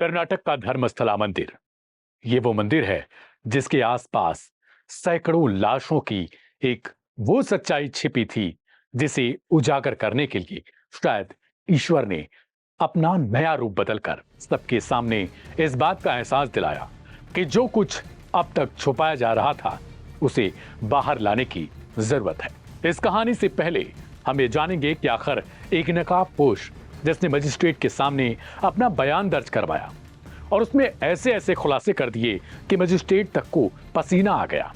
कर्नाटक का धर्मस्थला मंदिर। ये वो मंदिर है जिसके आसपास सैकड़ों लाशों की एक वो सच्चाई छिपी थी जिसे उजागर करने के लिए शायद ईश्वर ने अपना नया रूप बदलकर सबके सामने इस बात का एहसास दिलाया कि जो कुछ अब तक छुपाया जा रहा था उसे बाहर लाने की जरूरत है। इस कहानी से पहले हम ये जानेंगे कि आखिर एक नकाबपोश जिसने मजिस्ट्रेट के सामने अपना बयान दर्ज करवाया और उसमें ऐसे ऐसे खुलासे कर दिए कि मजिस्ट्रेट तक को पसीना आ गया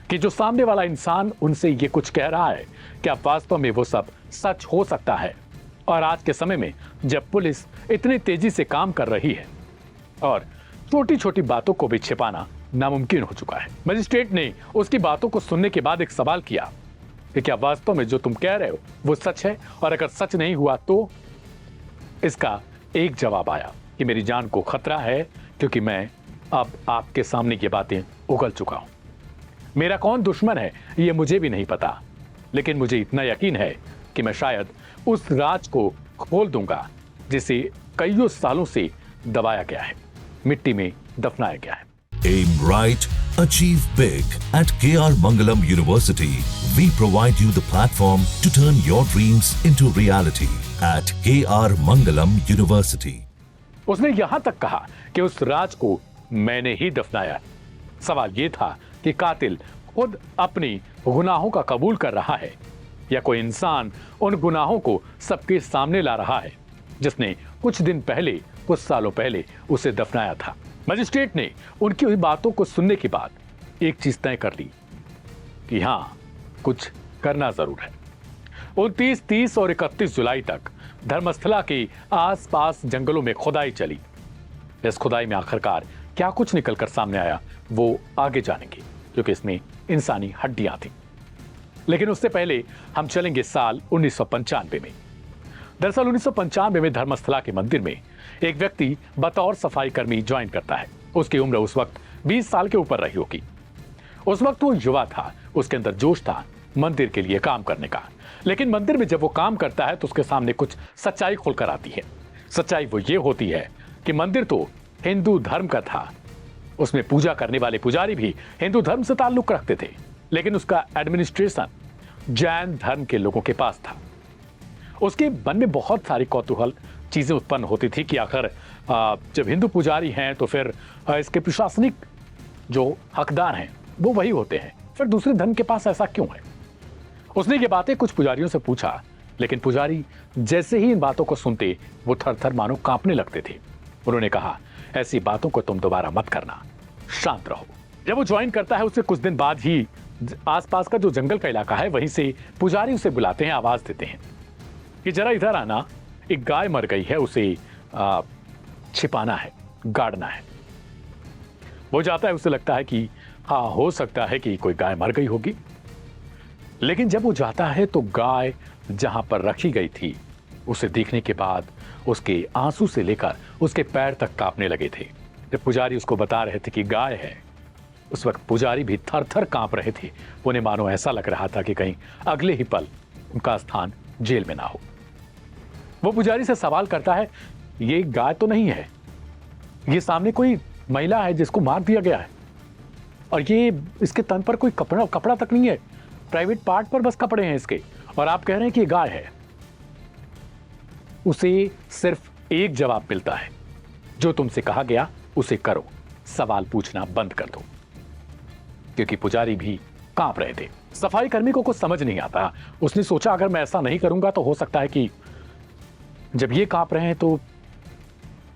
कि जो सामने वाला इंसान उनसे ये कुछ कह रहा है क्या वास्तव में वो सब सच हो सकता है। और आज के समय में जब पुलिस इतनी तेजी से काम कर रही है और छोटी छोटी बातों को भी छिपाना नामुमकिन हो चुका है, मजिस्ट्रेट ने उसकी बातों को सुनने के बाद एक सवाल किया कि क्या वास्तव में जो तुम कह रहे हो वो सच है, और अगर सच नहीं हुआ तो। इसका एक जवाब आया कि मेरी जान को खतरा है क्योंकि मैं अब आपके सामने ये बातें उगल चुका हूं। मेरा कौन दुश्मन है ये मुझे भी नहीं पता, लेकिन मुझे इतना यकीन है कि मैं शायद उस राज को खोल दूंगा जिसे कईयों सालों से दबाया गया है, मिट्टी में दफनाया गया है। Aim right, achieve big. At KR Mangalam University, we provide you the platform to turn your dreams into reality. At KR Mangalam University. उसने यहां तक कहा कि उस राज को मैंने ही दफनाया। सवाल यह था कि कातिल खुद अपनी गुनाहों का कबूल कर रहा है या कोई इंसान उन गुनाहों को सबके सामने ला रहा है जिसने कुछ दिन पहले, कुछ सालों पहले उसे दफनाया था। मजिस्ट्रेट ने उनकी हुई बातों को सुनने के बाद एक चीज तय कर ली कि हां, कुछ करना जरूर है। 29, 30 और 31 जुलाई तक धर्मस्थला के आसपास जंगलों में खुदाई चली। इस खुदाई में आखिरकार क्या कुछ निकलकर सामने आया वो आगे जानेंगे क्योंकि इसमें इंसानी हड्डियां थीं। लेकिन उससे पहले हम चलेंगे साल 1995 में। दरअसल 1995 में धर्मस्थला के मंदिर में एक व्यक्ति बतौर सफाई कर्मी ज्वाइन करता है। उसकी उम्र उस वक्त 20 साल के ऊपर रही होगी। उस वक्त वो युवा था, उसके अंदर जोश था मंदिर के लिए काम करने का। लेकिन मंदिर में जब वो काम करता है तो उसके सामने कुछ सच्चाई खुलकर आती है। सच्चाई वो ये होती है कि मंदिर तो हिंदू धर्म का था, उसमें पूजा करने वाले पुजारी भी हिंदू धर्म से ताल्लुक रखते थे, लेकिन उसका एडमिनिस्ट्रेशन जैन धर्म के लोगों के पास था। उसके मन में बहुत सारी कौतूहल चीजें उत्पन्न होती थी कि आखिर जब हिंदू पुजारी हैं तो फिर इसके प्रशासनिक जो हकदार हैं वो वही होते हैं, फिर दूसरे धर्म के पास ऐसा क्यों है। उसने ये बातें कुछ पुजारियों से पूछा, लेकिन पुजारी जैसे ही इन बातों को सुनते वो थर थर मानो कांपने लगते थे। उन्होंने कहा, ऐसी बातों को तुम दोबारा मत करना, शांत रहो। जब वो ज्वाइन करता है उससे कुछ दिन बाद ही आसपास का जो जंगल का इलाका है वहीं से पुजारी उसे बुलाते हैं, आवाज देते हैं कि जरा इधर आना, एक गाय मर गई है, उसे छिपाना है, गाड़ना है। वो जाता है, उसे लगता है कि हाँ, हो सकता है कि कोई गाय मर गई होगी। लेकिन जब वो जाता है तो गाय जहां पर रखी गई थी उसे देखने के बाद उसके आंसू से लेकर उसके पैर तक कांपने लगे थे। जब पुजारी उसको बता रहे थे कि गाय है, उस वक्त पुजारी भी थर थर कांप रहे थे। उन्हें मानो ऐसा लग रहा था कि कहीं अगले ही पल उनका स्थान जेल में ना हो। वो पुजारी से सवाल करता है, ये गाय तो नहीं है, ये सामने कोई महिला है जिसको मार दिया गया है, और ये इसके तन पर कोई कपड़ा तक नहीं है, प्राइवेट पार्ट पर बस कपड़े हैं इसके, और आप कह रहे हैं कि ये गाय है। उसे सिर्फ एक जवाब मिलता है, जो तुमसे कहा गया उसे करो, सवाल पूछना बंद कर दो। क्योंकि पुजारी भी कांप रहे थे। सफाई कर्मी को कुछ समझ नहीं आता। उसने सोचा अगर मैं ऐसा नहीं करूंगा तो हो सकता है कि जब ये कांप रहे हैं तो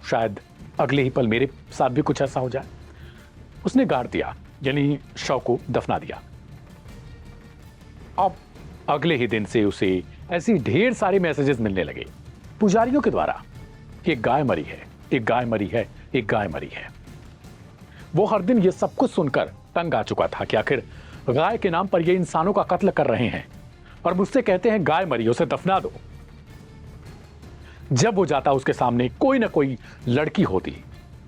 शायद अगले ही पल मेरे साथ भी कुछ ऐसा हो जाए। उसने गाड़ दिया, यानी शव को दफना दिया। अब अगले ही दिन से उसे ऐसी ढेर सारे मैसेजेस मिलने लगे पुजारियों के द्वारा कि एक गाय मरी है, एक गाय मरी है, एक गाय मरी है। वो हर दिन ये सब कुछ सुनकर तंग आ चुका था कि आखिर गाय के नाम पर ये इंसानों का कत्ल कर रहे हैं और मुझसे कहते हैं गाय मरी, उसे दफना दो। जब वो जाता उसके सामने कोई ना कोई लड़की होती,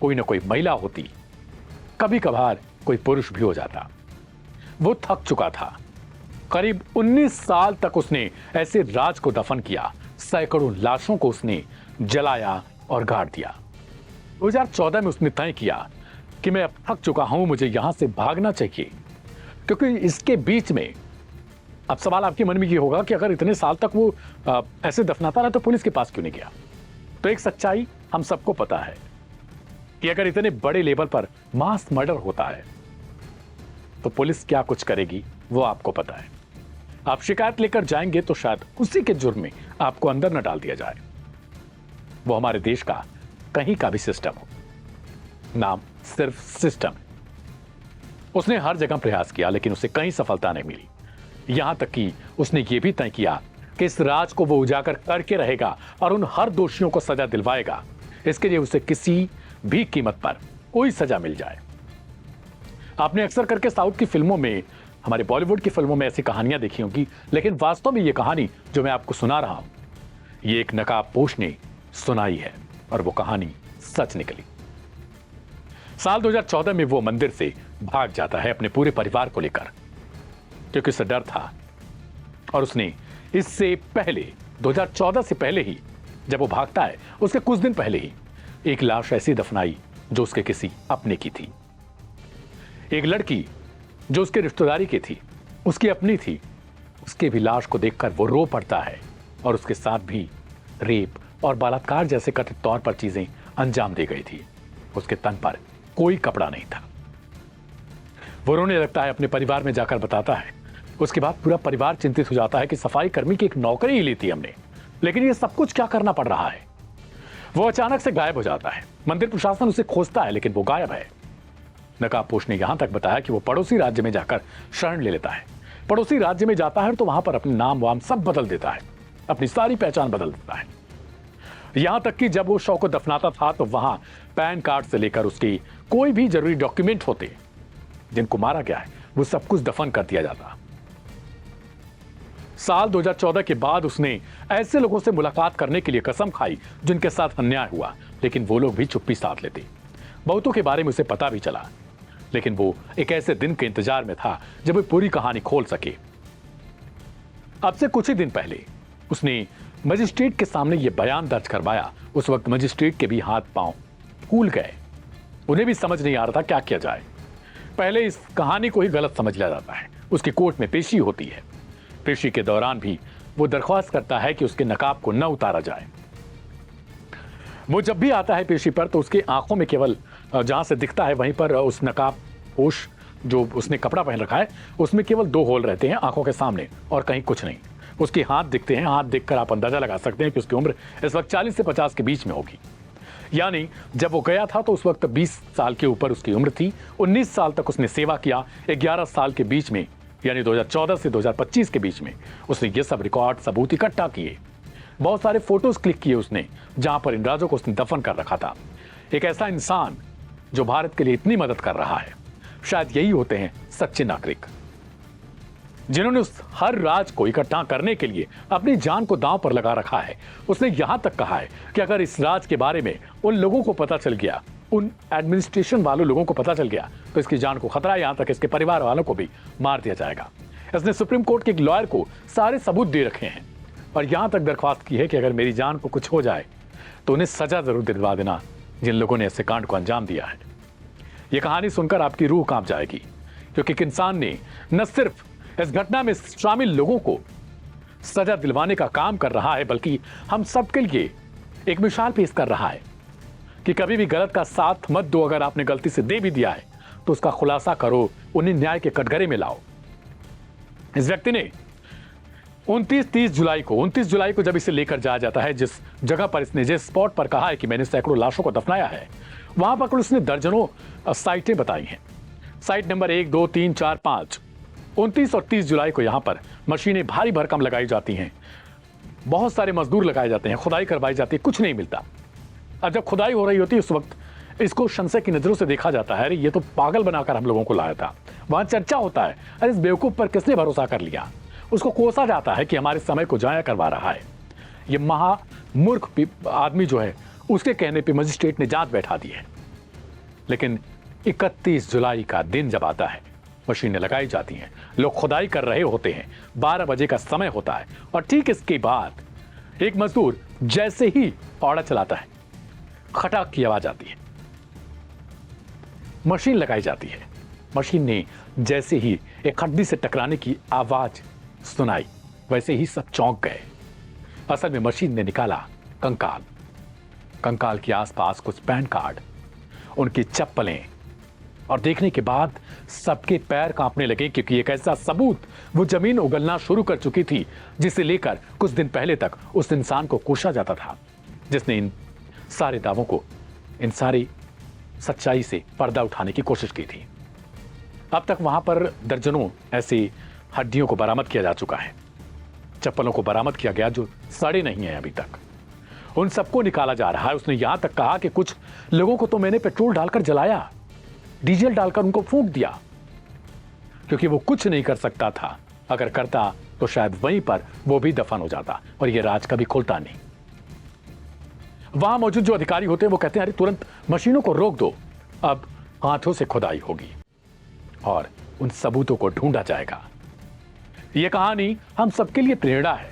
कोई ना कोई महिला होती, कभी कभार कोई पुरुष भी हो जाता। वो थक चुका था। करीब 19 साल तक उसने ऐसे राज को दफन किया। सैकड़ों लाशों को उसने जलाया और गाड़ दिया। 2014 में उसने तय किया कि मैं अब थक चुका हूं, मुझे यहां से भागना चाहिए। क्योंकि इसके बीच में अब सवाल आपके मन में ये होगा कि अगर इतने साल तक वो ऐसे दफनाता रहा तो पुलिस के पास क्यों नहीं गया। तो एक सच्चाई हम सबको पता है कि अगर इतने बड़े लेवल पर मास मर्डर होता है तो पुलिस क्या कुछ करेगी वो आपको पता है। आप शिकायत लेकर जाएंगे तो शायद उसी के जुर्म में आपको अंदर न डाल दिया जाए। वो हमारे देश का कहीं का भी सिस्टम हो, नाम सिर्फ सिस्टम। उसने हर जगह प्रयास किया लेकिन उसे कहीं सफलता नहीं मिली। यहां तक कि उसने यह भी तय किया कि इस राज को वो उजागर करके रहेगा और उन हर दोषियों को सजा दिलवाएगा। इसके लिए उसे किसी भी कीमत पर कोई सजा मिल जाए। आपने अक्सर करके साउथ की फिल्मों में, हमारे बॉलीवुड की फिल्मों में ऐसी कहानियां देखी होंगी, लेकिन वास्तव में यह कहानी जो मैं आपको सुना रहा हूं, ये एक नकाबपोश ने सुनाई है और वो कहानी सच निकली। साल 2014 में वो मंदिर से भाग जाता है अपने पूरे परिवार को लेकर, क्योंकि उसे डर था। और उसने इससे पहले 2014 से पहले ही जब वो भागता है उसके कुछ दिन पहले ही एक लाश ऐसी दफनाई जो उसके किसी अपने की थी। एक लड़की जो उसके रिश्तेदारी की थी, उसकी अपनी थी, उसके भी लाश को देखकर वो रो पड़ता है और उसके साथ भी रेप और बलात्कार जैसे कथित तौर पर चीजें अंजाम दी गई थी। उसके तन पर कोई कपड़ा नहीं था। वो रोने लगता है, अपने परिवार में जाकर बताता है। उसके बाद पूरा परिवार चिंतित हो जाता है कि सफाई कर्मी की एक नौकरी ही ली थी हमने, लेकिन ये सब कुछ क्या करना पड़ रहा है। वो अचानक से गायब हो जाता है। मंदिर प्रशासन उसे खोजता है लेकिन वो गायब है। नकाबपोश ने यहां तक बताया कि वो पड़ोसी राज्य में जाकर शरण ले लेता है। पड़ोसी राज्य में जाता है तो वहां पर अपने नाम वाम सब बदल देता है, अपनी सारी पहचान बदल देता है। यहां तक कि जब वो शव को दफनाता था तो वहां पैन कार्ड से लेकर उसकी कोई भी जरूरी डॉक्यूमेंट होते जिनको मारा गया है वो सब कुछ दफन कर दिया जाता। साल 2014 के बाद उसने ऐसे लोगों से मुलाकात करने के लिए कसम खाई जिनके साथ अन्याय हुआ, लेकिन वो लोग भी चुप्पी साध लेते। बहुतों के बारे में उसे पता भी चला, लेकिन वो एक ऐसे दिन के इंतजार में था जब वो पूरी कहानी खोल सके। अब से कुछ ही दिन पहले उसने मजिस्ट्रेट के सामने यह बयान दर्ज करवाया। उस वक्त मजिस्ट्रेट के भी हाथ पांव फूल गए। उन्हें भी समझ नहीं आ रहा था क्या किया जाए। पहले इस कहानी को ही गलत समझ लिया जाता है। उसकी कोर्ट में पेशी होती है। पेशी के दौरान भी वो दरख्वास्त करता है कि उसके नकाब को न उतारा जाए। वो जब भी आता है पेशी पर तो उसकी आंखों में केवल जहां से दिखता है वहीं पर उस नकाब पोश जो उसने कपड़ा पहन रखा है उसमें केवल 2 होल रहते हैं आंखों के सामने और कहीं कुछ नहीं। उसके हाथ दिखते हैं। हाथ देखकर आप अंदाजा लगा सकते हैं कि उसकी उम्र इस वक्त 40 से 50 के बीच में होगी। यानी जब वो गया था तो उस वक्त 20 साल के ऊपर उसकी उम्र थी। 19 साल तक उसने सेवा किया। 11 साल के बीच में यानी 2014 से 2025 के बीच में उसने ये सब रिकॉर्ड सबूत इकट्ठा किए। बहुत सारे फोटोज क्लिक किए उसने जहां पर इन राजों को उसने दफन कर रखा था। एक ऐसा इंसान जो भारत के लिए इतनी मदद कर रहा है, शायद यही होते हैं सच्चे नागरिक, जिन्होंने उस हर राज को इकट्ठा करने के लिए अपनी जान को दांव पर लगा रखा है। उसने यहां तक कहा है कि अगर इस राज के बारे में उन लोगों को पता चल गया, उन एडमिनिस्ट्रेशन वालों लोगों को पता चल गया तो इसकी जान को खतरा है। यहां तक इसके परिवार वालों को भी मार दिया जाएगा। इसने सुप्रीम कोर्ट के एक लॉयर को सारे सबूत दे रखे हैं और यहां तक दरख्वास्त की है कि अगर मेरी जान को कुछ हो जाए तो उन्हें सजा जरूर दिलवा देना जिन लोगों ने ऐसे कांड को अंजाम दिया है। यह कहानी सुनकर आपकी रूह कांप जाएगी, क्योंकि एक इंसान ने न सिर्फ इस घटना में शामिल लोगों को सजा दिलवाने का काम कर रहा है, बल्कि हम सबके लिए एक मिसाल पेश कर रहा है कि कभी भी गलत का साथ मत दो। अगर आपने गलती से दे भी दिया है तो उसका खुलासा करो, उन्हें न्याय के कटघरे में लाओ। इस व्यक्ति ने 29 जुलाई को जब इसे लेकर जाया जाता है, जिस जगह पर इसने जिस स्पॉट पर कहा है कि मैंने सैकड़ों लाशों को दफनाया है, वहां पर उसने दर्जनों साइटें बताई हैं। साइट नंबर 1, 2, 3, 4, 5, 29 और 30 जुलाई को यहां पर मशीनें भारी भरकम लगाई जाती हैं। बहुत सारे मजदूर लगाए जाते हैं, खुदाई करवाई जाती है, कुछ नहीं मिलता। अब जब खुदाई हो रही होती है उस वक्त इसको संशय की नजरों से देखा जाता है, अरे ये तो पागल बनाकर हम लोगों को लाया था। वहां चर्चा होता है, अरे इस बेवकूफ पर किसने भरोसा कर लिया। उसको कोसा जाता है कि हमारे समय को जाया करवा रहा है। ये महामूर्ख आदमी जो है उसके कहने पे मजिस्ट्रेट ने जांच बैठा दी है। लेकिन 31 जुलाई का दिन जब आता है, मशीनें लगाई जाती हैं, लोग खुदाई कर रहे होते हैं, 12 बजे का समय होता है और ठीक इसके बाद एक मजदूर जैसे ही औड़ा चलाता है, खटाक की आवाज आती है। मशीन लगाई जाती है। मशीन ने जैसे ही एक हड्डी से टकराने की आवाज सुनाई, वैसे ही सब चौंक गए। असल में मशीन ने निकाला कंकाल। कंकाल के आसपास कुछ पैन कार्ड, उनकी चप्पलें, और देखने के बाद सबके पैर कांपने लगे, क्योंकि एक ऐसा सबूत वो जमीन उगलना शुरू कर चुकी थी जिसे लेकर कुछ दिन पहले तक उस इंसान को कोसा जाता था, जिसने इन सारे दावों को, इन सारी सच्चाई से पर्दा उठाने की कोशिश की थी। अब तक वहां पर दर्जनों ऐसी हड्डियों को बरामद किया जा चुका है। चप्पलों को बरामद किया गया जो सड़े नहीं है अभी तक। उन सबको निकाला जा रहा है। उसने यहां तक कहा कि कुछ लोगों को तो मैंने पेट्रोल डालकर जलाया, डीजल डालकर उनको फूंक दिया, क्योंकि वो कुछ नहीं कर सकता था। अगर करता तो शायद वहीं पर वो भी दफन हो जाता और ये राज कभी खुलता नहीं। वहां मौजूद जो अधिकारी होते हैं वो कहते हैं, अरे तुरंत मशीनों को रोक दो, अब हाथों से खुदाई होगी और उन सबूतों को ढूंढा जाएगा। यह कहानी हम सबके लिए प्रेरणा है।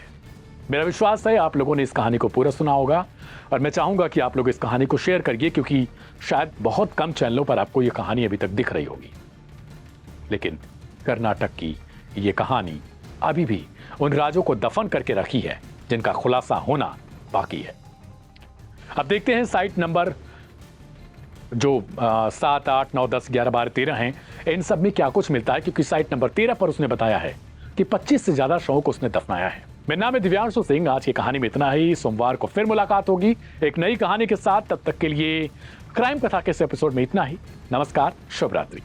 मेरा विश्वास है आप लोगों ने इस कहानी को पूरा सुना होगा और मैं चाहूंगा कि आप लोग इस कहानी को शेयर करिए, क्योंकि शायद बहुत कम चैनलों पर आपको यह कहानी अभी तक दिख रही होगी। लेकिन कर्नाटक की यह कहानी अभी भी उन राजों को दफन करके रखी है जिनका खुलासा होना बाकी है। अब देखते हैं साइट नंबर जो 7, 8, 9, 10, 11, 12, 13 हैं, इन सब में क्या कुछ मिलता है, क्योंकि साइट नंबर 13 पर उसने बताया है कि 25 से ज्यादा शवों को उसने दफनाया है। मेरा नाम है दिव्यांशु सिंह। आज की कहानी में इतना ही। सोमवार को फिर मुलाकात होगी एक नई कहानी के साथ। तब तक के लिए क्राइम कथा के इस एपिसोड में इतना ही। नमस्कार, शुभ रात्रि।